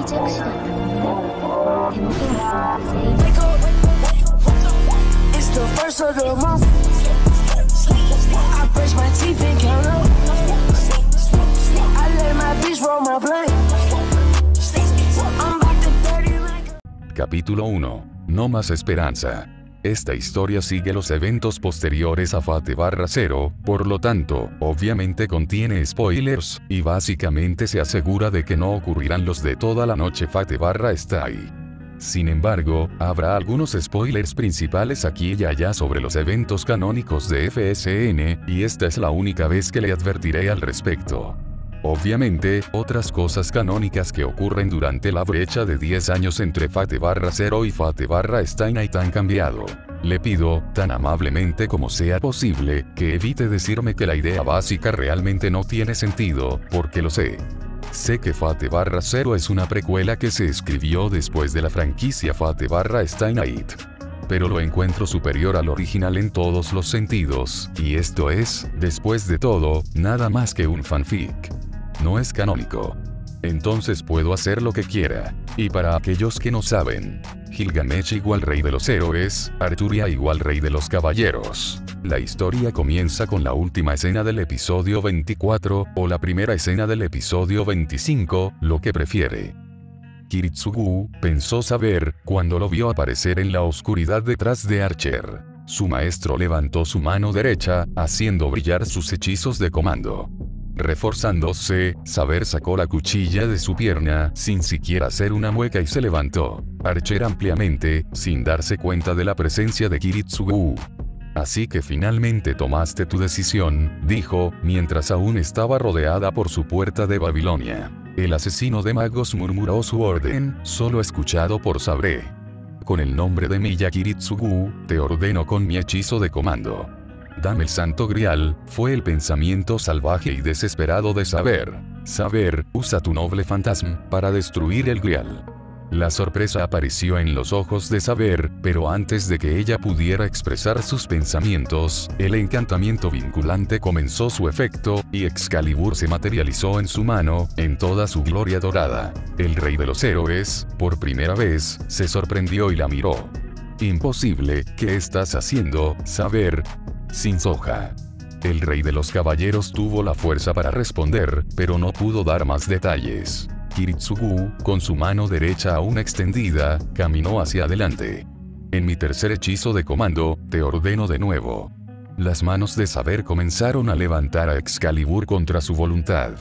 弱視だったものね。手元は全員 It's the first of the month. I brush my teeth and count up. I let my bitch roll my blunt. I'm about to dirty like a... Capítulo 1. No más esperanza. Esta historia sigue los eventos posteriores a Fate/0, por lo tanto, obviamente contiene spoilers, y básicamente se asegura de que no ocurrirán los de toda la noche Fate/Stay. Sin embargo, habrá algunos spoilers principales aquí y allá sobre los eventos canónicos de FSN, y esta es la única vez que le advertiré al respecto. Obviamente, otras cosas canónicas que ocurren durante la brecha de 10 años entre Fate/0 y Fate/Stay Night han cambiado. Le pido, tan amablemente como sea posible, que evite decirme que la idea básica realmente no tiene sentido, porque lo sé. Sé que Fate/0 es una precuela que se escribió después de la franquicia Fate/Stay Night. Pero lo encuentro superior al original en todos los sentidos, y esto es, después de todo, nada más que un fanfic. No es canónico. Entonces puedo hacer lo que quiera. Y para aquellos que no saben, Gilgamesh igual rey de los héroes, Arturia igual rey de los caballeros. La historia comienza con la última escena del episodio 24, o la primera escena del episodio 25, lo que prefiere. Kiritsugu pensó saber, cuando lo vio aparecer en la oscuridad detrás de Archer. Su maestro levantó su mano derecha, haciendo brillar sus hechizos de comando. Reforzándose, Saber sacó la cuchilla de su pierna, sin siquiera hacer una mueca y se levantó. Archer ampliamente, sin darse cuenta de la presencia de Kiritsugu. Así que finalmente tomaste tu decisión, dijo, mientras aún estaba rodeada por su puerta de Babilonia. El asesino de magos murmuró su orden, solo escuchado por Sabre. Con el nombre de Miya Kiritsugu, te ordeno con mi hechizo de comando. Dame el santo grial, fue el pensamiento salvaje y desesperado de Saber. Saber, usa tu noble fantasma para destruir el grial. La sorpresa apareció en los ojos de Saber, pero antes de que ella pudiera expresar sus pensamientos, el encantamiento vinculante comenzó su efecto, y Excalibur se materializó en su mano, en toda su gloria dorada. El rey de los héroes, por primera vez, se sorprendió y la miró. Imposible, ¿qué estás haciendo, Saber? Sin soja. El rey de los caballeros tuvo la fuerza para responder, pero no pudo dar más detalles. Kiritsugu, con su mano derecha aún extendida, caminó hacia adelante. En mi tercer hechizo de comando, te ordeno de nuevo. Las manos de Saber comenzaron a levantar a Excalibur contra su voluntad.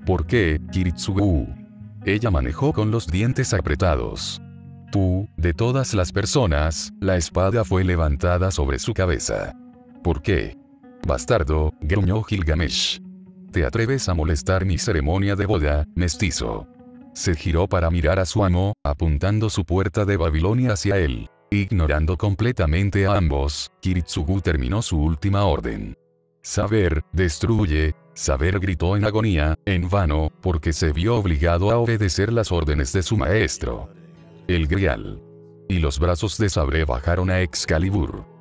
¿Por qué, Kiritsugu? Ella manejó con los dientes apretados. Tú, de todas las personas, la espada fue levantada sobre su cabeza. ¿Por qué? Bastardo, gruñó Gilgamesh. ¿Te atreves a molestar mi ceremonia de boda, mestizo? Se giró para mirar a su amo, apuntando su puerta de Babilonia hacia él. Ignorando completamente a ambos, Kiritsugu terminó su última orden. Saber, destruye. Saber gritó en agonía, en vano, porque se vio obligado a obedecer las órdenes de su maestro. El grial. Y los brazos de Sabre bajaron a Excalibur.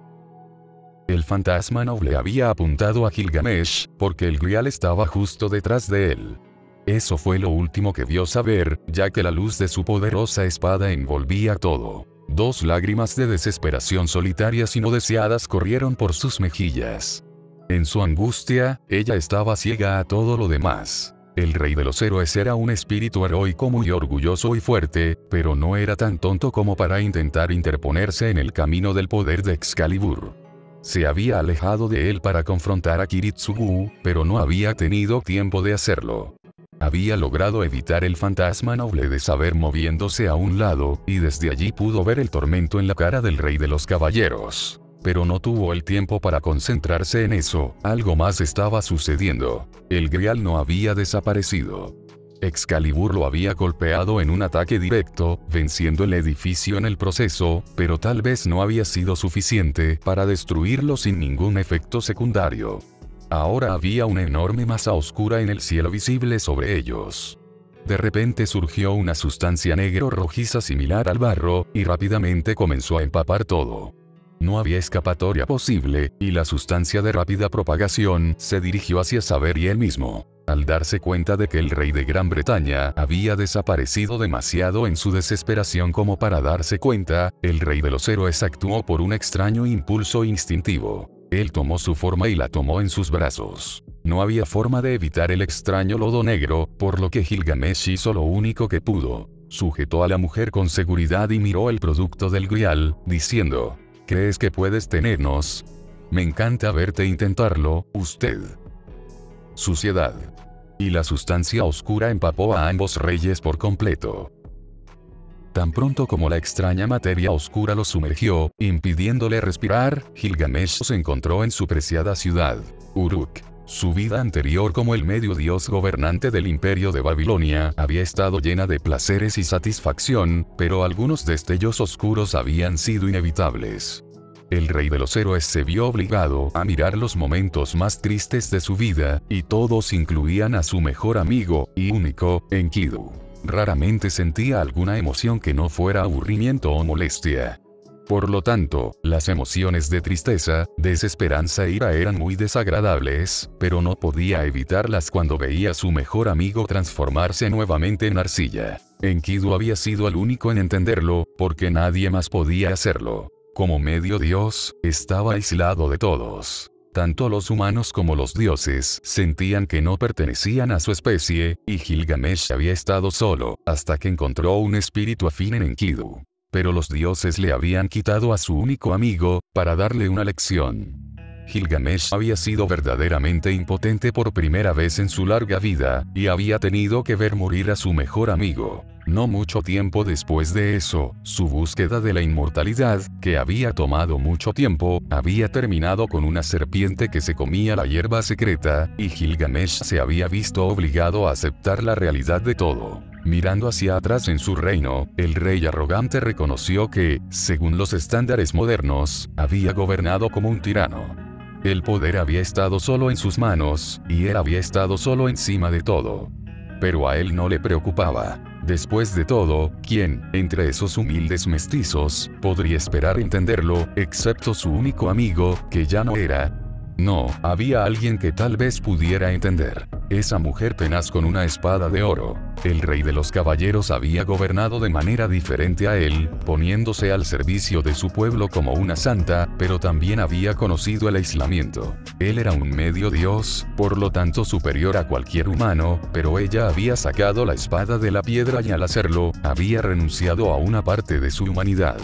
El fantasma noble había apuntado a Gilgamesh, porque el grial estaba justo detrás de él. Eso fue lo último que vio Saber, ya que la luz de su poderosa espada envolvía todo. Dos lágrimas de desesperación solitarias y no deseadas corrieron por sus mejillas. En su angustia, ella estaba ciega a todo lo demás. El rey de los héroes era un espíritu heroico muy orgulloso y fuerte, pero no era tan tonto como para intentar interponerse en el camino del poder de Excalibur. Se había alejado de él para confrontar a Kiritsugu, pero no había tenido tiempo de hacerlo. Había logrado evitar el fantasma noble de Saber moviéndose a un lado, y desde allí pudo ver el tormento en la cara del rey de los caballeros. Pero no tuvo el tiempo para concentrarse en eso, algo más estaba sucediendo. El grial no había desaparecido. Excalibur lo había golpeado en un ataque directo, venciendo el edificio en el proceso, pero tal vez no había sido suficiente para destruirlo sin ningún efecto secundario. Ahora había una enorme masa oscura en el cielo visible sobre ellos. De repente surgió una sustancia negro rojiza similar al barro, y rápidamente comenzó a empapar todo. No había escapatoria posible, y la sustancia de rápida propagación se dirigió hacia Saber y él mismo. Al darse cuenta de que el rey de Gran Bretaña había desaparecido demasiado en su desesperación como para darse cuenta, el rey de los héroes actuó por un extraño impulso instintivo. Él tomó su forma y la tomó en sus brazos. No había forma de evitar el extraño lodo negro, por lo que Gilgamesh hizo lo único que pudo. Sujetó a la mujer con seguridad y miró el producto del grial, diciendo: ¿Crees que puedes tenernos? Me encanta verte intentarlo, usted. Suciedad. Y la sustancia oscura empapó a ambos reyes por completo. Tan pronto como la extraña materia oscura lo sumergió, impidiéndole respirar, Gilgamesh se encontró en su preciada ciudad, Uruk. Su vida anterior como el medio dios gobernante del imperio de Babilonia había estado llena de placeres y satisfacción, pero algunos destellos oscuros habían sido inevitables. El rey de los héroes se vio obligado a mirar los momentos más tristes de su vida, y todos incluían a su mejor amigo, y único, Enkidu. Raramente sentía alguna emoción que no fuera aburrimiento o molestia. Por lo tanto, las emociones de tristeza, desesperanza e ira eran muy desagradables, pero no podía evitarlas cuando veía a su mejor amigo transformarse nuevamente en arcilla. Enkidu había sido el único en entenderlo, porque nadie más podía hacerlo. Como medio dios, estaba aislado de todos. Tanto los humanos como los dioses sentían que no pertenecían a su especie, y Gilgamesh había estado solo, hasta que encontró un espíritu afín en Enkidu. Pero los dioses le habían quitado a su único amigo, para darle una lección. Gilgamesh había sido verdaderamente impotente por primera vez en su larga vida, y había tenido que ver morir a su mejor amigo. No mucho tiempo después de eso, su búsqueda de la inmortalidad, que había tomado mucho tiempo, había terminado con una serpiente que se comía la hierba secreta, y Gilgamesh se había visto obligado a aceptar la realidad de todo. Mirando hacia atrás en su reino, el rey arrogante reconoció que, según los estándares modernos, había gobernado como un tirano. El poder había estado solo en sus manos, y él había estado solo encima de todo. Pero a él no le preocupaba. Después de todo, ¿quién, entre esos humildes mestizos, podría esperar entenderlo, excepto su único amigo, que ya no era? No, había alguien que tal vez pudiera entender. Esa mujer tenaz con una espada de oro. El rey de los caballeros había gobernado de manera diferente a él, poniéndose al servicio de su pueblo como una santa, pero también había conocido el aislamiento. Él era un medio dios, por lo tanto superior a cualquier humano, pero ella había sacado la espada de la piedra y al hacerlo, había renunciado a una parte de su humanidad.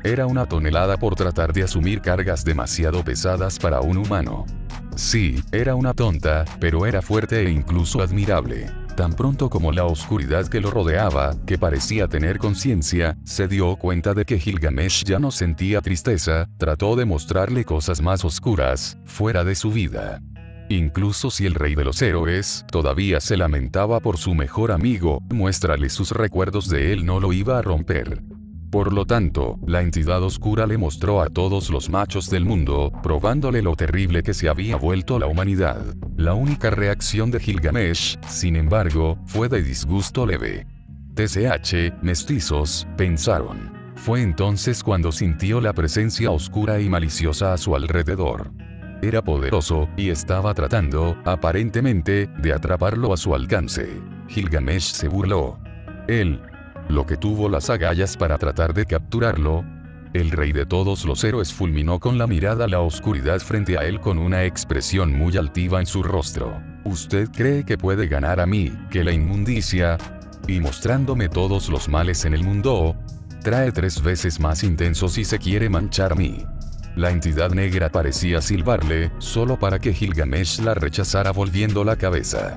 Era una tonelada por tratar de asumir cargas demasiado pesadas para un humano. Sí, era una tonta, pero era fuerte e incluso admirable. Tan pronto como la oscuridad que lo rodeaba, que parecía tener conciencia, se dio cuenta de que Gilgamesh ya no sentía tristeza, trató de mostrarle cosas más oscuras, fuera de su vida. Incluso si el rey de los héroes todavía se lamentaba por su mejor amigo, muéstrale sus recuerdos de él no lo iba a romper. Por lo tanto, la entidad oscura le mostró a todos los machos del mundo, probándole lo terrible que se había vuelto la humanidad. La única reacción de Gilgamesh, sin embargo, fue de disgusto leve. TCH, mestizos, pensaron. Fue entonces cuando sintió la presencia oscura y maliciosa a su alrededor. Era poderoso, y estaba tratando, aparentemente, de atraparlo a su alcance. Gilgamesh se burló. Él, lo que tuvo las agallas para tratar de capturarlo. El rey de todos los héroes fulminó con la mirada la oscuridad frente a él con una expresión muy altiva en su rostro. ¿Usted cree que puede ganar a mí, que la inmundicia, y mostrándome todos los males en el mundo, trae 3 veces más intenso si se quiere manchar a mí? La entidad negra parecía silbarle, solo para que Gilgamesh la rechazara volviendo la cabeza.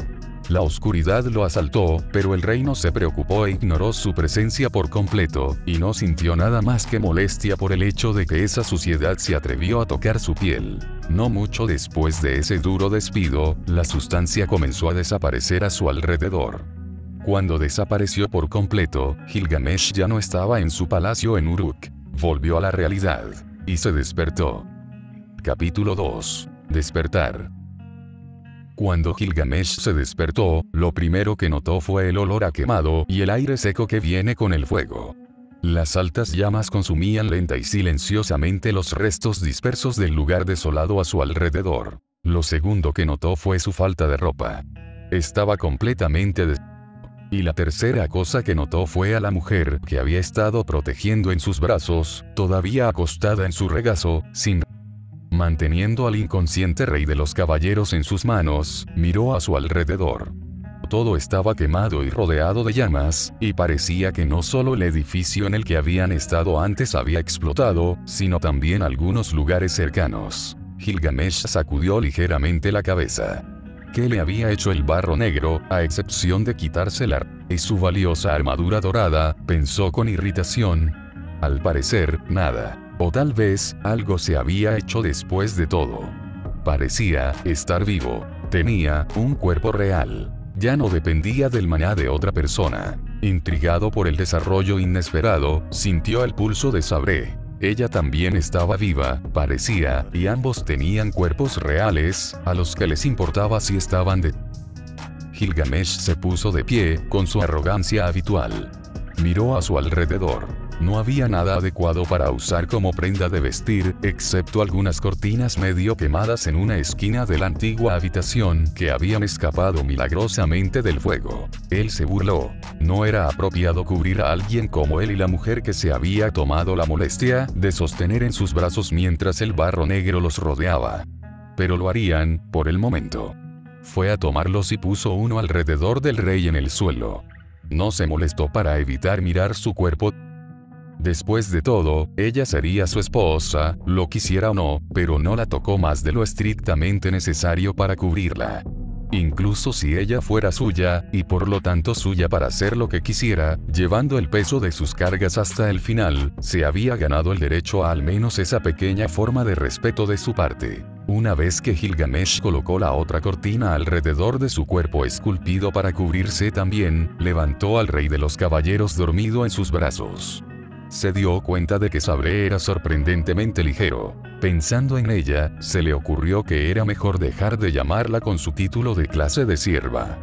La oscuridad lo asaltó, pero el rey no se preocupó e ignoró su presencia por completo, y no sintió nada más que molestia por el hecho de que esa suciedad se atrevió a tocar su piel. No mucho después de ese duro despido, la sustancia comenzó a desaparecer a su alrededor. Cuando desapareció por completo, Gilgamesh ya no estaba en su palacio en Uruk. Volvió a la realidad. Y se despertó. Capítulo 2. Despertar. Cuando Gilgamesh se despertó, lo primero que notó fue el olor a quemado y el aire seco que viene con el fuego. Las altas llamas consumían lenta y silenciosamente los restos dispersos del lugar desolado a su alrededor. Lo segundo que notó fue su falta de ropa. Estaba completamente Y la tercera cosa que notó fue a la mujer que había estado protegiendo en sus brazos, todavía acostada en su regazo, manteniendo al inconsciente rey de los caballeros en sus manos, miró a su alrededor. Todo estaba quemado y rodeado de llamas, y parecía que no solo el edificio en el que habían estado antes había explotado, sino también algunos lugares cercanos. Gilgamesh sacudió ligeramente la cabeza. ¿Qué le había hecho el barro negro, a excepción de quitársela y su valiosa armadura dorada? Pensó con irritación. Al parecer, nada. O tal vez, algo se había hecho después de todo. Parecía estar vivo. Tenía un cuerpo real. Ya no dependía del maná de otra persona. Intrigado por el desarrollo inesperado, sintió el pulso de Sabré. Ella también estaba viva, parecía, y ambos tenían cuerpos reales, a los que les importaba si estaban Gilgamesh se puso de pie, con su arrogancia habitual. Miró a su alrededor. No había nada adecuado para usar como prenda de vestir, excepto algunas cortinas medio quemadas en una esquina de la antigua habitación que habían escapado milagrosamente del fuego. Él se burló. No era apropiado cubrir a alguien como él y la mujer que se había tomado la molestia de sostener en sus brazos mientras el barro negro los rodeaba. Pero lo harían, por el momento. Fue a tomarlos y puso uno alrededor del rey en el suelo. No se molestó para evitar mirar su cuerpo. Después de todo, ella sería su esposa, lo quisiera o no, pero no la tocó más de lo estrictamente necesario para cubrirla. Incluso si ella fuera suya, y por lo tanto suya para hacer lo que quisiera, llevando el peso de sus cargas hasta el final, se había ganado el derecho a al menos esa pequeña forma de respeto de su parte. Una vez que Gilgamesh colocó la otra cortina alrededor de su cuerpo esculpido para cubrirse también, levantó al rey de los caballeros dormido en sus brazos. Se dio cuenta de que Sabré era sorprendentemente ligero. Pensando en ella, se le ocurrió que era mejor dejar de llamarla con su título de clase de sierva.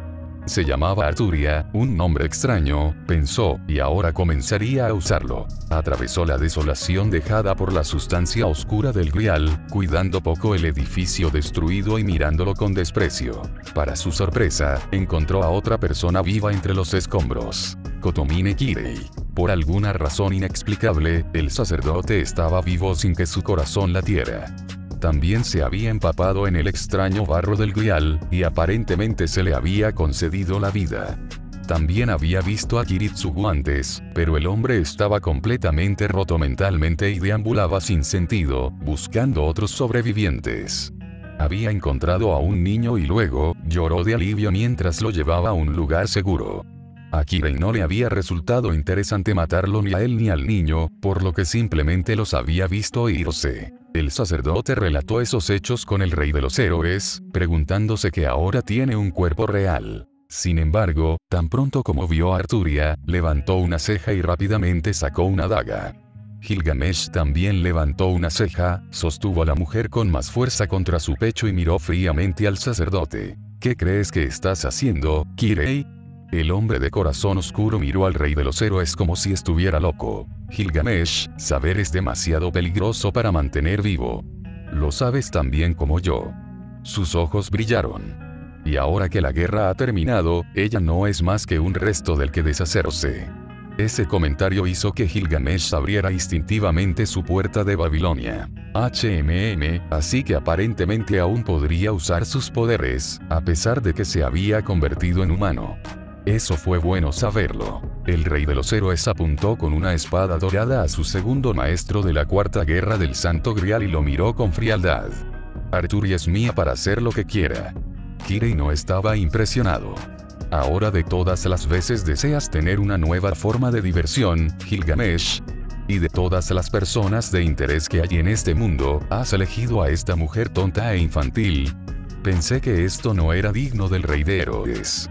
Se llamaba Arturia, un nombre extraño, pensó, y ahora comenzaría a usarlo. Atravesó la desolación dejada por la sustancia oscura del Grial, cuidando poco el edificio destruido y mirándolo con desprecio. Para su sorpresa, encontró a otra persona viva entre los escombros. Kotomine Kirei. Por alguna razón inexplicable, el sacerdote estaba vivo sin que su corazón latiera. También se había empapado en el extraño barro del Grial, y aparentemente se le había concedido la vida. También había visto a Kiritsugu antes, pero el hombre estaba completamente roto mentalmente y deambulaba sin sentido, buscando otros sobrevivientes. Había encontrado a un niño y luego, lloró de alivio mientras lo llevaba a un lugar seguro. A Kirei no le había resultado interesante matarlo ni a él ni al niño, por lo que simplemente los había visto irse. El sacerdote relató esos hechos con el rey de los héroes, preguntándose que ahora tiene un cuerpo real. Sin embargo, tan pronto como vio a Arturia, levantó una ceja y rápidamente sacó una daga. Gilgamesh también levantó una ceja, sostuvo a la mujer con más fuerza contra su pecho y miró fríamente al sacerdote. ¿Qué crees que estás haciendo, Kirei? El hombre de corazón oscuro miró al rey de los héroes como si estuviera loco. Gilgamesh, saber es demasiado peligroso para mantener vivo. Lo sabes tan bien como yo. Sus ojos brillaron. Y ahora que la guerra ha terminado, ella no es más que un resto del que deshacerse. Ese comentario hizo que Gilgamesh abriera instintivamente su puerta de Babilonia. Así que aparentemente aún podría usar sus poderes, a pesar de que se había convertido en humano. Eso fue bueno saberlo. El rey de los héroes apuntó con una espada dorada a su segundo maestro de la cuarta guerra del Santo Grial y lo miró con frialdad. Arturia es mía para hacer lo que quiera. Kirei no estaba impresionado. Ahora de todas las veces deseas tener una nueva forma de diversión, Gilgamesh. Y de todas las personas de interés que hay en este mundo, has elegido a esta mujer tonta e infantil. Pensé que esto no era digno del rey de héroes.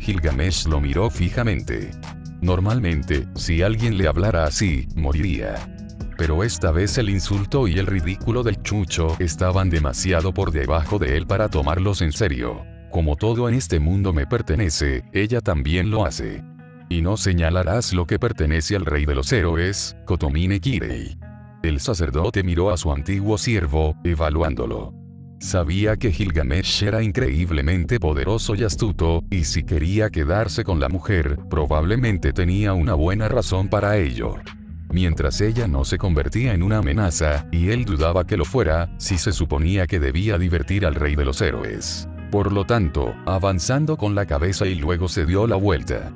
Gilgamesh lo miró fijamente. Normalmente, si alguien le hablara así, moriría. Pero esta vez el insulto y el ridículo del chucho estaban demasiado por debajo de él para tomarlos en serio. Como todo en este mundo me pertenece, ella también lo hace. y no señalarás lo que pertenece al rey de los héroes, Kotomine Kirei. El sacerdote miró a su antiguo siervo, evaluándolo. Sabía que Gilgamesh era increíblemente poderoso y astuto, y si quería quedarse con la mujer, probablemente tenía una buena razón para ello. Mientras ella no se convertía en una amenaza, y él dudaba que lo fuera, sí se suponía que debía divertir al rey de los héroes. Por lo tanto, avanzando con la cabeza y luego se dio la vuelta.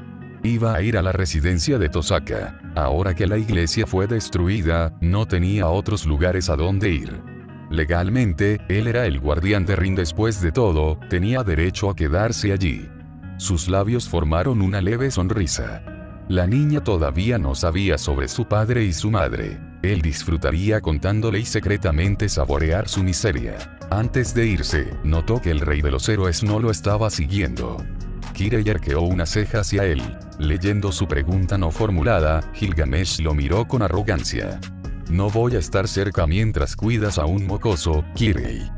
Iba a ir a la residencia de Tosaka. Ahora que la iglesia fue destruida, no tenía otros lugares a donde ir. Legalmente, él era el guardián de Rin después de todo, tenía derecho a quedarse allí. Sus labios formaron una leve sonrisa. La niña todavía no sabía sobre su padre y su madre. Él disfrutaría contándole y secretamente saborear su miseria. Antes de irse, notó que el rey de los héroes no lo estaba siguiendo. Kirei arqueó una ceja hacia él. Leyendo su pregunta no formulada, Gilgamesh lo miró con arrogancia. No voy a estar cerca mientras cuidas a un mocoso, Kirei.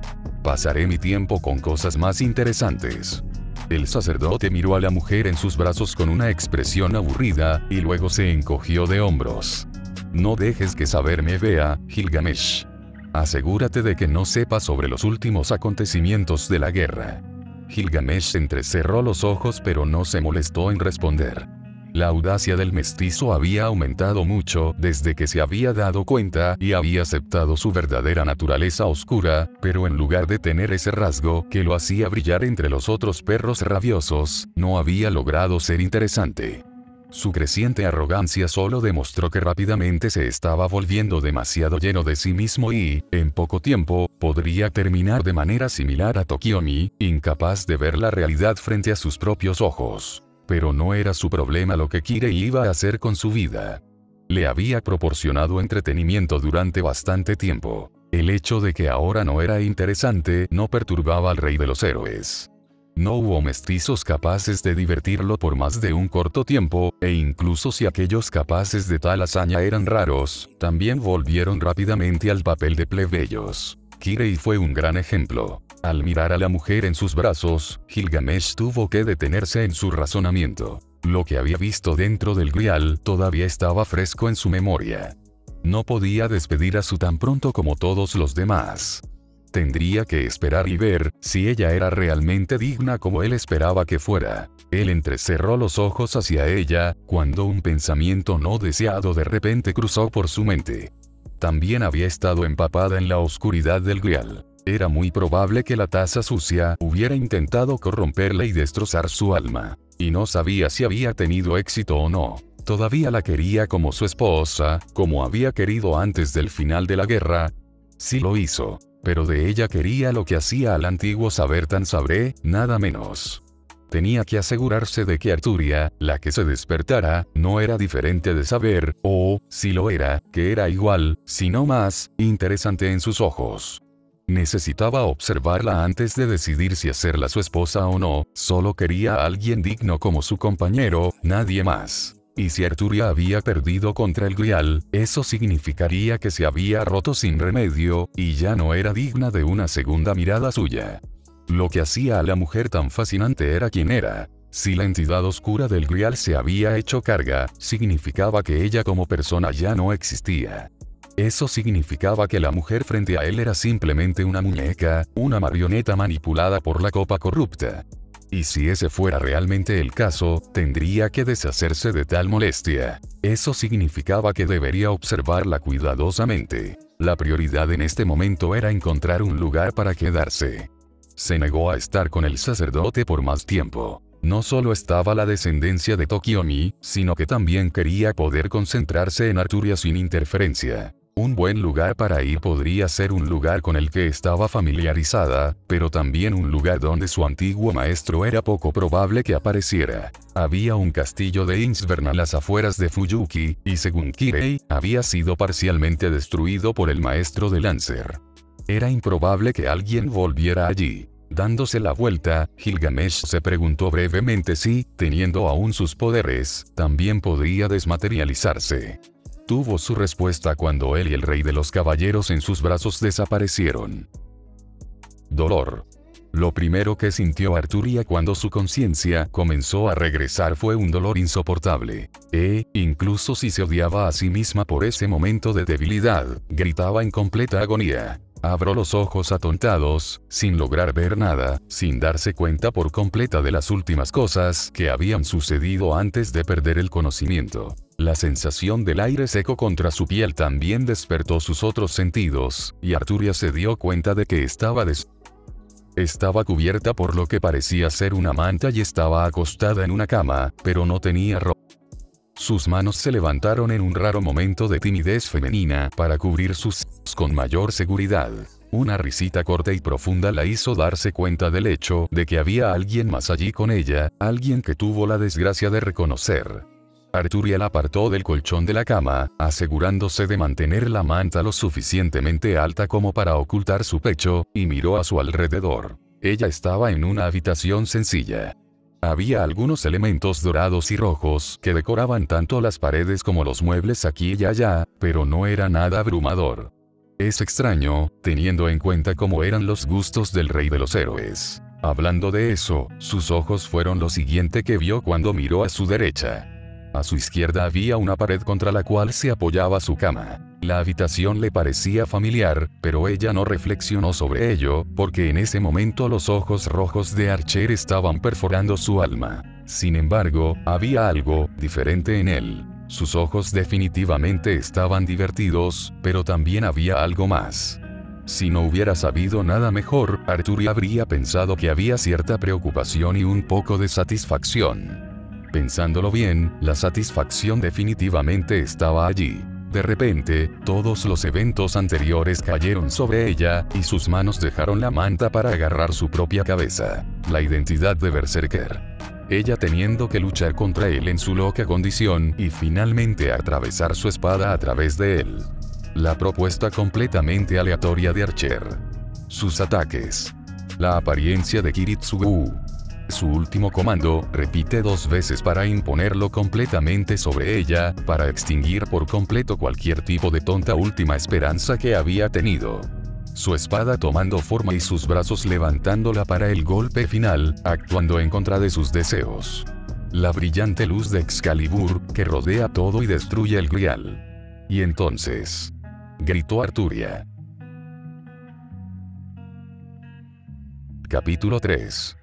Pasaré mi tiempo con cosas más interesantes. El sacerdote miró a la mujer en sus brazos con una expresión aburrida, y luego se encogió de hombros. No dejes que saber me vea, Gilgamesh. Asegúrate de que no sepa sobre los últimos acontecimientos de la guerra. Gilgamesh entrecerró los ojos pero no se molestó en responder. La audacia del mestizo había aumentado mucho desde que se había dado cuenta y había aceptado su verdadera naturaleza oscura, pero en lugar de tener ese rasgo que lo hacía brillar entre los otros perros rabiosos, no había logrado ser interesante. Su creciente arrogancia solo demostró que rápidamente se estaba volviendo demasiado lleno de sí mismo y, en poco tiempo, podría terminar de manera similar a Tokiomi, incapaz de ver la realidad frente a sus propios ojos. Pero no era su problema lo que Kirei iba a hacer con su vida. Le había proporcionado entretenimiento durante bastante tiempo. El hecho de que ahora no era interesante no perturbaba al rey de los héroes. No hubo mestizos capaces de divertirlo por más de un corto tiempo, e incluso si aquellos capaces de tal hazaña eran raros, también volvieron rápidamente al papel de plebeyos. Kirei fue un gran ejemplo. Al mirar a la mujer en sus brazos, Gilgamesh tuvo que detenerse en su razonamiento. Lo que había visto dentro del grial todavía estaba fresco en su memoria. No podía despedir a Su tan pronto como todos los demás. Tendría que esperar y ver si ella era realmente digna como él esperaba que fuera. Él entrecerró los ojos hacia ella, cuando un pensamiento no deseado de repente cruzó por su mente. También había estado empapada en la oscuridad del grial. Era muy probable que la taza sucia hubiera intentado corromperla y destrozar su alma. Y no sabía si había tenido éxito o no. Todavía la quería como su esposa, como había querido antes del final de la guerra. Sí lo hizo. Pero de ella quería lo que hacía al antiguo saber tan sabré, nada menos. Tenía que asegurarse de que Arturia, la que se despertara, no era diferente de saber, o, si lo era, que era igual, si no más, interesante en sus ojos. Necesitaba observarla antes de decidir si hacerla su esposa o no, solo quería a alguien digno como su compañero, nadie más. Y si Arturia había perdido contra el grial, eso significaría que se había roto sin remedio, y ya no era digna de una segunda mirada suya. Lo que hacía a la mujer tan fascinante era quién era. Si la entidad oscura del grial se había hecho carga, significaba que ella como persona ya no existía. Eso significaba que la mujer frente a él era simplemente una muñeca, una marioneta manipulada por la copa corrupta. Y si ese fuera realmente el caso, tendría que deshacerse de tal molestia. Eso significaba que debería observarla cuidadosamente. La prioridad en este momento era encontrar un lugar para quedarse. Se negó a estar con el sacerdote por más tiempo. No solo estaba la descendencia de Tokiomi, sino que también quería poder concentrarse en Arturia sin interferencia. Un buen lugar para ir podría ser un lugar con el que estaba familiarizada, pero también un lugar donde su antiguo maestro era poco probable que apareciera. Había un castillo de Insvern a las afueras de Fuyuki, y según Kirei, había sido parcialmente destruido por el maestro de Lancer. Era improbable que alguien volviera allí. Dándose la vuelta, Gilgamesh se preguntó brevemente si, teniendo aún sus poderes, también podría desmaterializarse. Tuvo su respuesta cuando él y el rey de los caballeros en sus brazos desaparecieron. Dolor. Lo primero que sintió Arturia cuando su conciencia comenzó a regresar fue un dolor insoportable. Incluso si se odiaba a sí misma por ese momento de debilidad, gritaba en completa agonía. Abrió los ojos atontados, sin lograr ver nada, sin darse cuenta por completa de las últimas cosas que habían sucedido antes de perder el conocimiento. La sensación del aire seco contra su piel también despertó sus otros sentidos, y Arturia se dio cuenta de que estaba cubierta por lo que parecía ser una manta y estaba acostada en una cama, pero no tenía ropa. Sus manos se levantaron en un raro momento de timidez femenina para cubrir sus con mayor seguridad. Una risita corta y profunda la hizo darse cuenta del hecho de que había alguien más allí con ella, alguien que tuvo la desgracia de reconocer. Arturia la apartó del colchón de la cama, asegurándose de mantener la manta lo suficientemente alta como para ocultar su pecho, y miró a su alrededor. Ella estaba en una habitación sencilla. Había algunos elementos dorados y rojos que decoraban tanto las paredes como los muebles aquí y allá, pero no era nada abrumador. Es extraño, teniendo en cuenta cómo eran los gustos del rey de los héroes. Hablando de eso, sus ojos fueron lo siguiente que vio cuando miró a su derecha. A su izquierda había una pared contra la cual se apoyaba su cama. La habitación le parecía familiar, pero ella no reflexionó sobre ello, porque en ese momento los ojos rojos de Archer estaban perforando su alma. Sin embargo, había algo diferente en él. Sus ojos definitivamente estaban divertidos, pero también había algo más. Si no hubiera sabido nada mejor, Arturia habría pensado que había cierta preocupación y un poco de satisfacción. Pensándolo bien, la satisfacción definitivamente estaba allí. De repente, todos los eventos anteriores cayeron sobre ella, y sus manos dejaron la manta para agarrar su propia cabeza. La identidad de Berserker. Ella teniendo que luchar contra él en su loca condición, y finalmente atravesar su espada a través de él. La propuesta completamente aleatoria de Archer. Sus ataques. La apariencia de Kiritsugu. Su último comando, repite 2 veces para imponerlo completamente sobre ella, para extinguir por completo cualquier tipo de tonta última esperanza que había tenido. Su espada tomando forma y sus brazos levantándola para el golpe final, actuando en contra de sus deseos. La brillante luz de Excalibur, que rodea todo y destruye el grial. Y entonces, gritó Arturia. Capítulo 3.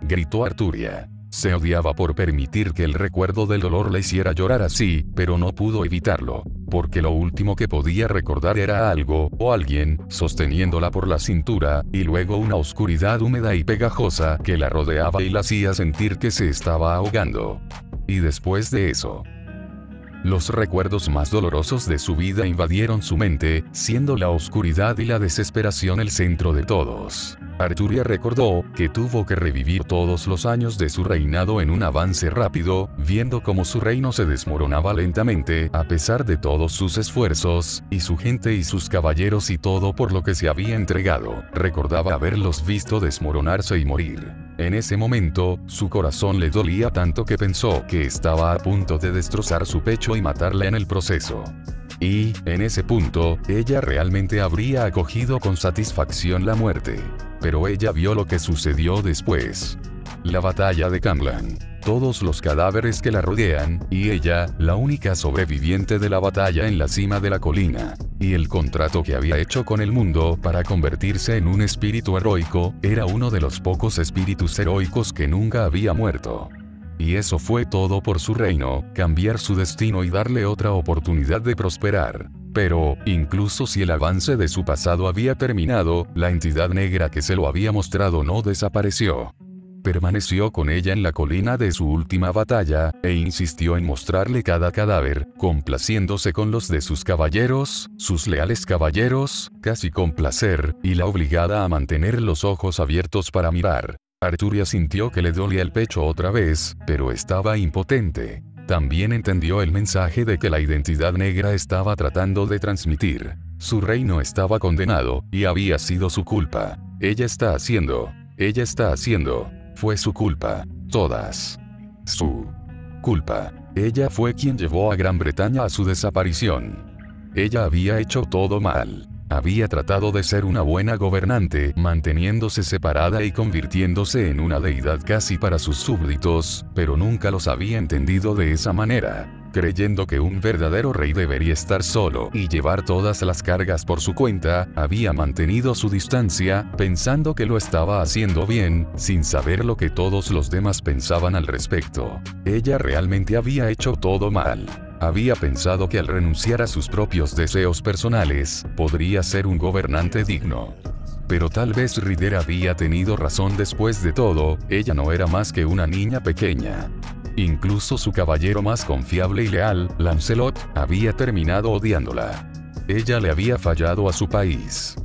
Gritó Arturia. Se odiaba por permitir que el recuerdo del dolor la hiciera llorar así, pero no pudo evitarlo, porque lo último que podía recordar era algo, o alguien, sosteniéndola por la cintura, y luego una oscuridad húmeda y pegajosa que la rodeaba y la hacía sentir que se estaba ahogando. Y después de eso, los recuerdos más dolorosos de su vida invadieron su mente, siendo la oscuridad y la desesperación el centro de todos. Arturia recordó que tuvo que revivir todos los años de su reinado en un avance rápido, viendo cómo su reino se desmoronaba lentamente a pesar de todos sus esfuerzos, y su gente y sus caballeros y todo por lo que se había entregado. Recordaba haberlos visto desmoronarse y morir. En ese momento, su corazón le dolía tanto que pensó que estaba a punto de destrozar su pecho y matarla en el proceso. Y, en ese punto, ella realmente habría acogido con satisfacción la muerte. Pero ella vio lo que sucedió después. La batalla de Camlan. Todos los cadáveres que la rodean, y ella, la única sobreviviente de la batalla en la cima de la colina. Y el contrato que había hecho con el mundo para convertirse en un espíritu heroico, era uno de los pocos espíritus heroicos que nunca había muerto. Y eso fue todo por su reino, cambiar su destino y darle otra oportunidad de prosperar. Pero, incluso si el avance de su pasado había terminado, la entidad negra que se lo había mostrado no desapareció. Permaneció con ella en la colina de su última batalla, e insistió en mostrarle cada cadáver, complaciéndose con los de sus caballeros, sus leales caballeros, casi con placer, y la obligada a mantener los ojos abiertos para mirar. Arturia sintió que le dolía el pecho otra vez, pero estaba impotente. También entendió el mensaje de que la identidad negra estaba tratando de transmitir. Su reino estaba condenado, y había sido su culpa. Ella está haciendo, fue su culpa, todas. Su culpa. Ella fue quien llevó a Gran Bretaña a su desaparición. Ella había hecho todo mal. había tratado de ser una buena gobernante, manteniéndose separada y convirtiéndose en una deidad casi para sus súbditos, pero nunca los había entendido de esa manera. Creyendo que un verdadero rey debería estar solo y llevar todas las cargas por su cuenta, había mantenido su distancia, pensando que lo estaba haciendo bien, sin saber lo que todos los demás pensaban al respecto. Ella realmente había hecho todo mal. Había pensado que al renunciar a sus propios deseos personales, podría ser un gobernante digno. Pero tal vez Ryder había tenido razón después de todo, ella no era más que una niña pequeña. Incluso su caballero más confiable y leal, Lancelot, había terminado odiándola. Ella le había fallado a su país.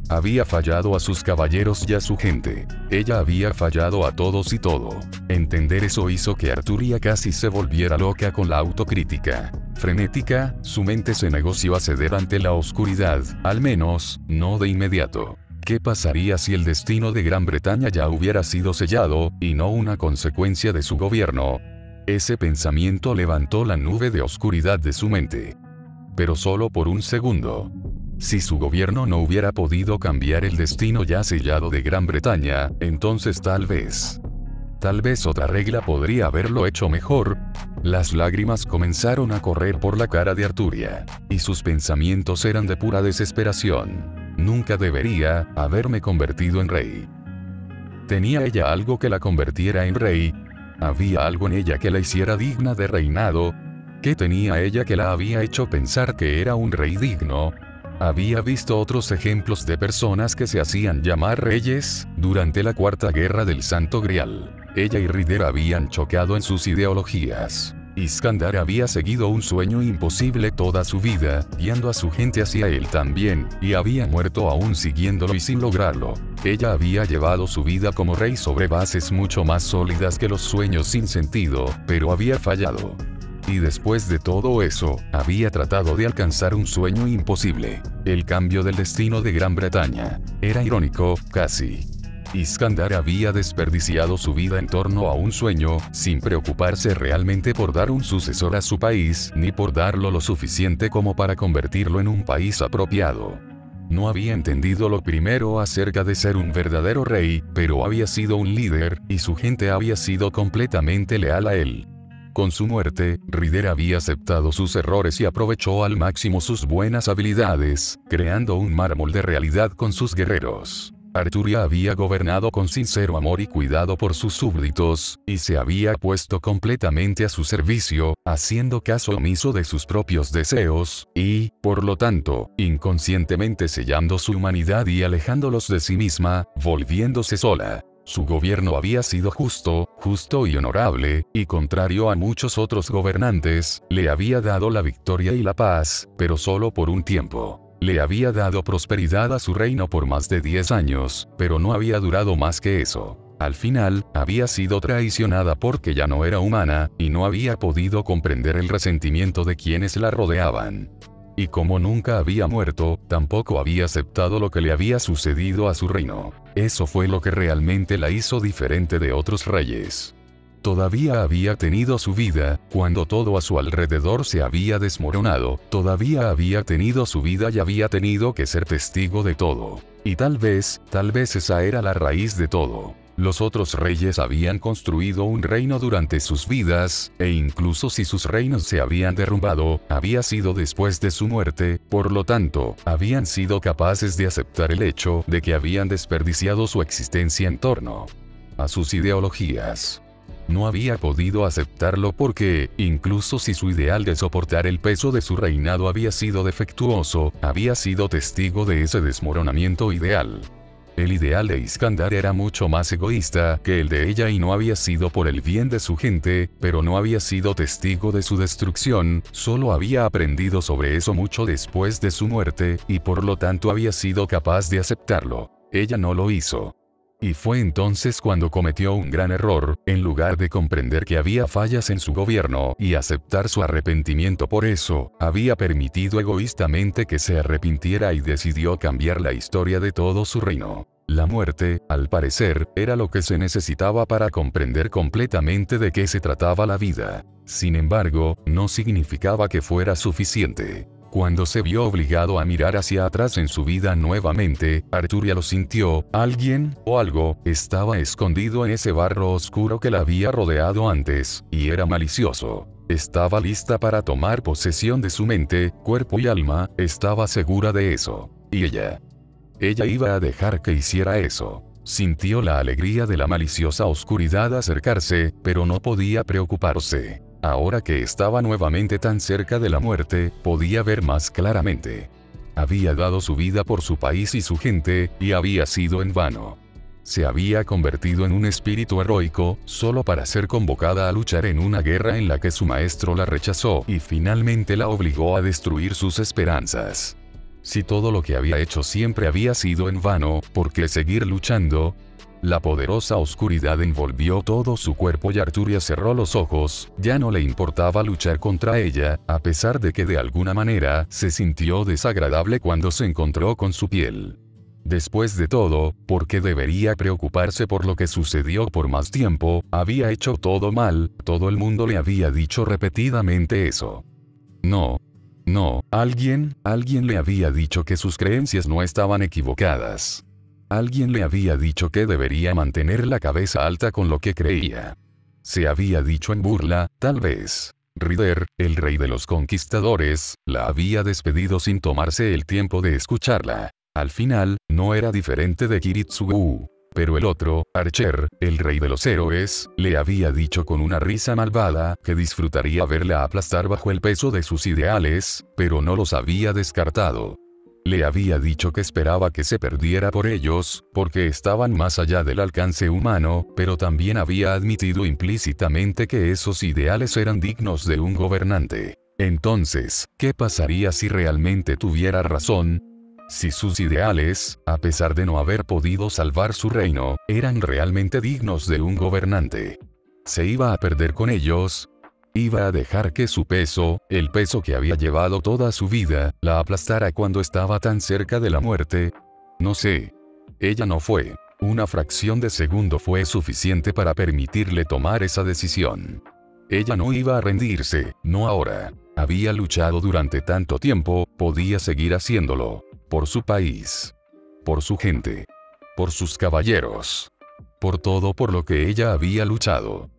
Había fallado a sus caballeros y a su gente. Ella había fallado a todos y todo. Entender eso hizo que Arturia casi se volviera loca con la autocrítica. Frenética, su mente se negoció a ceder ante la oscuridad, al menos, no de inmediato. ¿Qué pasaría si el destino de Gran Bretaña ya hubiera sido sellado, y no una consecuencia de su gobierno? Ese pensamiento levantó la nube de oscuridad de su mente. Pero solo por un segundo. Si su gobierno no hubiera podido cambiar el destino ya sellado de Gran Bretaña, entonces tal vez otra regla podría haberlo hecho mejor. Las lágrimas comenzaron a correr por la cara de Arturia, y sus pensamientos eran de pura desesperación. Nunca debería haberme convertido en rey. ¿Tenía ella algo que la convirtiera en rey? ¿Había algo en ella que la hiciera digna de reinado? ¿Qué tenía ella que la había hecho pensar que era un rey digno? Había visto otros ejemplos de personas que se hacían llamar reyes, durante la Cuarta Guerra del Santo Grial. Ella y Ryder habían chocado en sus ideologías. Iskandar había seguido un sueño imposible toda su vida, guiando a su gente hacia él también, y había muerto aún siguiéndolo y sin lograrlo. Ella había llevado su vida como rey sobre bases mucho más sólidas que los sueños sin sentido, pero había fallado. Y después de todo eso, había tratado de alcanzar un sueño imposible. El cambio del destino de Gran Bretaña. Era irónico, casi. Iskandar había desperdiciado su vida en torno a un sueño, sin preocuparse realmente por dar un sucesor a su país, ni por darlo lo suficiente como para convertirlo en un país apropiado. No había entendido lo primero acerca de ser un verdadero rey, pero había sido un líder, y su gente había sido completamente leal a él. Con su muerte, Ryder había aceptado sus errores y aprovechó al máximo sus buenas habilidades, creando un mármol de realidad con sus guerreros. Arturia había gobernado con sincero amor y cuidado por sus súbditos, y se había puesto completamente a su servicio, haciendo caso omiso de sus propios deseos, y, por lo tanto, inconscientemente sellando su humanidad y alejándolos de sí misma, volviéndose sola. Su gobierno había sido justo y honorable, y contrario a muchos otros gobernantes, le había dado la victoria y la paz, pero solo por un tiempo. Le había dado prosperidad a su reino por más de 10 años, pero no había durado más que eso. Al final, había sido traicionada porque ya no era humana, y no había podido comprender el resentimiento de quienes la rodeaban. Y como nunca había muerto, tampoco había aceptado lo que le había sucedido a su reino. Eso fue lo que realmente la hizo diferente de otros reyes. Todavía había tenido su vida, cuando todo a su alrededor se había desmoronado, todavía había tenido su vida y había tenido que ser testigo de todo. Y tal vez esa era la raíz de todo. Los otros reyes habían construido un reino durante sus vidas, e incluso si sus reinos se habían derrumbado, había sido después de su muerte, por lo tanto, habían sido capaces de aceptar el hecho de que habían desperdiciado su existencia en torno a sus ideologías. No había podido aceptarlo porque, incluso si su ideal de soportar el peso de su reinado había sido defectuoso, había sido testigo de ese desmoronamiento ideal. El ideal de Iskandar era mucho más egoísta que el de ella y no había sido por el bien de su gente, pero no había sido testigo de su destrucción, solo había aprendido sobre eso mucho después de su muerte, y por lo tanto había sido capaz de aceptarlo. Ella no lo hizo. Y fue entonces cuando cometió un gran error, en lugar de comprender que había fallas en su gobierno y aceptar su arrepentimiento por eso, había permitido egoístamente que se arrepintiera y decidió cambiar la historia de todo su reino. La muerte, al parecer, era lo que se necesitaba para comprender completamente de qué se trataba la vida. Sin embargo, no significaba que fuera suficiente. Cuando se vio obligado a mirar hacia atrás en su vida nuevamente, Arturia lo sintió, alguien, o algo, estaba escondido en ese barro oscuro que la había rodeado antes, y era malicioso. Estaba lista para tomar posesión de su mente, cuerpo y alma, estaba segura de eso. Y ella iba a dejar que hiciera eso. Sintió la alegría de la maliciosa oscuridad acercarse, pero no podía preocuparse. Ahora que estaba nuevamente tan cerca de la muerte, podía ver más claramente. Había dado su vida por su país y su gente, y había sido en vano. Se había convertido en un espíritu heroico, solo para ser convocada a luchar en una guerra en la que su maestro la rechazó y finalmente la obligó a destruir sus esperanzas. Si todo lo que había hecho siempre había sido en vano, ¿por qué seguir luchando? La poderosa oscuridad envolvió todo su cuerpo y Arturia cerró los ojos, ya no le importaba luchar contra ella, a pesar de que de alguna manera se sintió desagradable cuando se encontró con su piel. Después de todo, ¿por qué debería preocuparse por lo que sucedió por más tiempo? Había hecho todo mal, todo el mundo le había dicho repetidamente eso. No, alguien le había dicho que sus creencias no estaban equivocadas. Alguien le había dicho que debería mantener la cabeza alta con lo que creía. Se había dicho en burla, tal vez. Ryder, el rey de los conquistadores, la había despedido sin tomarse el tiempo de escucharla. Al final, no era diferente de Kiritsugu. Pero el otro, Archer, el rey de los héroes, le había dicho con una risa malvada que disfrutaría verla aplastar bajo el peso de sus ideales, pero no los había descartado. Le había dicho que esperaba que se perdiera por ellos, porque estaban más allá del alcance humano, pero también había admitido implícitamente que esos ideales eran dignos de un gobernante. Entonces, ¿qué pasaría si realmente tuviera razón? Si sus ideales, a pesar de no haber podido salvar su reino, eran realmente dignos de un gobernante. ¿Se iba a perder con ellos? ¿Iba a dejar que su peso, el peso que había llevado toda su vida, la aplastara cuando estaba tan cerca de la muerte? No sé. Ella no fue. Una fracción de segundo fue suficiente para permitirle tomar esa decisión. Ella no iba a rendirse, no ahora. Había luchado durante tanto tiempo, podía seguir haciéndolo. Por su país. Por su gente. Por sus caballeros. Por todo por lo que ella había luchado.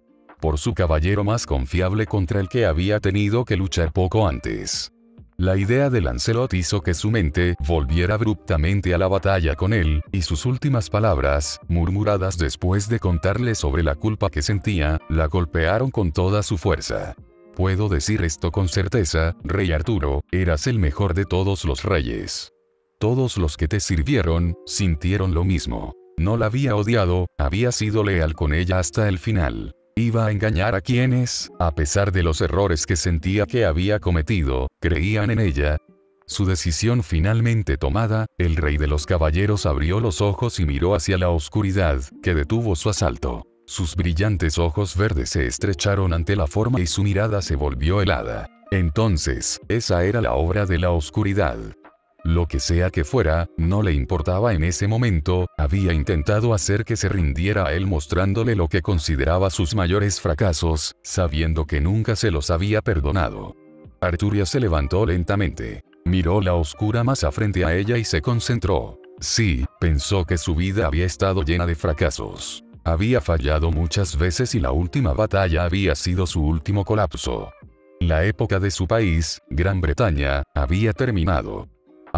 Por su caballero más confiable contra el que había tenido que luchar poco antes. La idea de Lancelot hizo que su mente volviera abruptamente a la batalla con él, y sus últimas palabras, murmuradas después de contarle sobre la culpa que sentía, la golpearon con toda su fuerza. Puedo decir esto con certeza, Rey Arturo, eras el mejor de todos los reyes. Todos los que te sirvieron, sintieron lo mismo. No la había odiado, había sido leal con ella hasta el final. Iba a engañar a quienes, a pesar de los errores que sentía que había cometido, creían en ella. Su decisión finalmente tomada, el rey de los caballeros abrió los ojos y miró hacia la oscuridad, que detuvo su asalto. Sus brillantes ojos verdes se estrecharon ante la forma y su mirada se volvió helada. Entonces, esa era la obra de la oscuridad. Lo que sea que fuera, no le importaba en ese momento, había intentado hacer que se rindiera a él mostrándole lo que consideraba sus mayores fracasos, sabiendo que nunca se los había perdonado. Arturia se levantó lentamente. Miró la oscura masa frente a ella y se concentró. Sí, pensó que su vida había estado llena de fracasos. Había fallado muchas veces y la última batalla había sido su último colapso. La época de su país, Gran Bretaña, había terminado.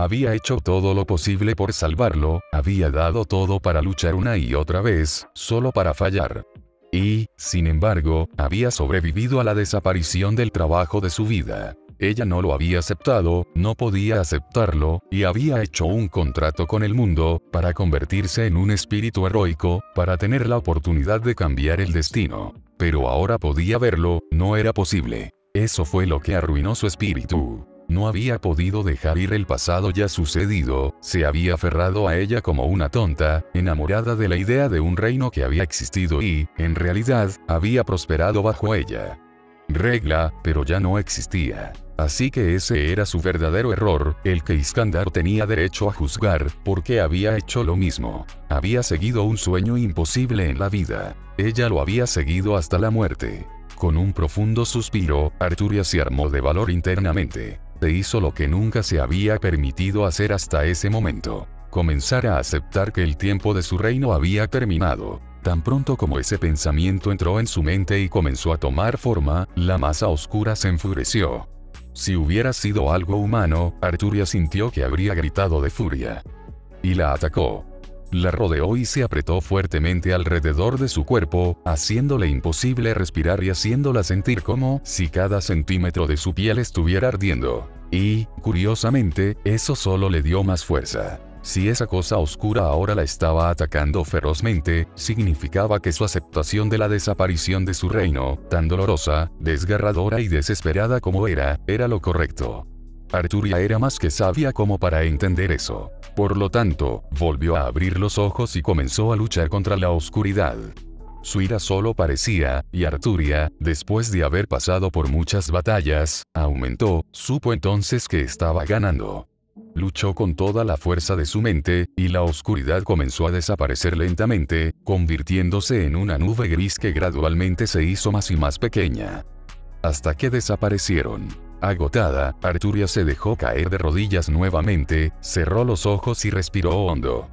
Había hecho todo lo posible por salvarlo, había dado todo para luchar una y otra vez, solo para fallar. Y, sin embargo, había sobrevivido a la desaparición del trabajo de su vida. Ella no lo había aceptado, no podía aceptarlo, y había hecho un contrato con el mundo, para convertirse en un espíritu heroico, para tener la oportunidad de cambiar el destino. Pero ahora podía verlo, no era posible. Eso fue lo que arruinó su espíritu. No había podido dejar ir el pasado ya sucedido, se había aferrado a ella como una tonta, enamorada de la idea de un reino que había existido y, en realidad, había prosperado bajo ella. Regla, pero ya no existía. Así que ese era su verdadero error, el que Iskandar tenía derecho a juzgar, porque había hecho lo mismo. Había seguido un sueño imposible en la vida. Ella lo había seguido hasta la muerte. Con un profundo suspiro, Arturia se armó de valor internamente. Se hizo lo que nunca se había permitido hacer hasta ese momento. Comenzar a aceptar que el tiempo de su reino había terminado. Tan pronto como ese pensamiento entró en su mente y comenzó a tomar forma, la masa oscura se enfureció. Si hubiera sido algo humano, Arturia sintió que habría gritado de furia. Y la atacó. La rodeó y se apretó fuertemente alrededor de su cuerpo, haciéndole imposible respirar y haciéndola sentir como si cada centímetro de su piel estuviera ardiendo. Y, curiosamente, eso solo le dio más fuerza. Si esa cosa oscura ahora la estaba atacando ferozmente, significaba que su aceptación de la desaparición de su reino, tan dolorosa, desgarradora y desesperada como era lo correcto. Arturia era más que sabia como para entender eso. Por lo tanto, volvió a abrir los ojos y comenzó a luchar contra la oscuridad. Su ira solo parecía, y Arturia, después de haber pasado por muchas batallas, aumentó, supo entonces que estaba ganando. Luchó con toda la fuerza de su mente, y la oscuridad comenzó a desaparecer lentamente, convirtiéndose en una nube gris que gradualmente se hizo más y más pequeña. Hasta que desaparecieron. Agotada, Arturia se dejó caer de rodillas nuevamente, cerró los ojos y respiró hondo.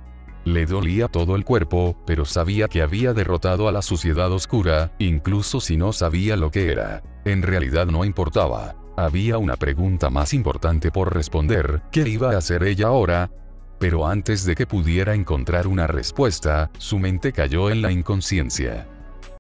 Le dolía todo el cuerpo, pero sabía que había derrotado a la suciedad oscura, incluso si no sabía lo que era. En realidad no importaba. Había una pregunta más importante por responder: ¿qué iba a hacer ella ahora? Pero antes de que pudiera encontrar una respuesta, su mente cayó en la inconsciencia.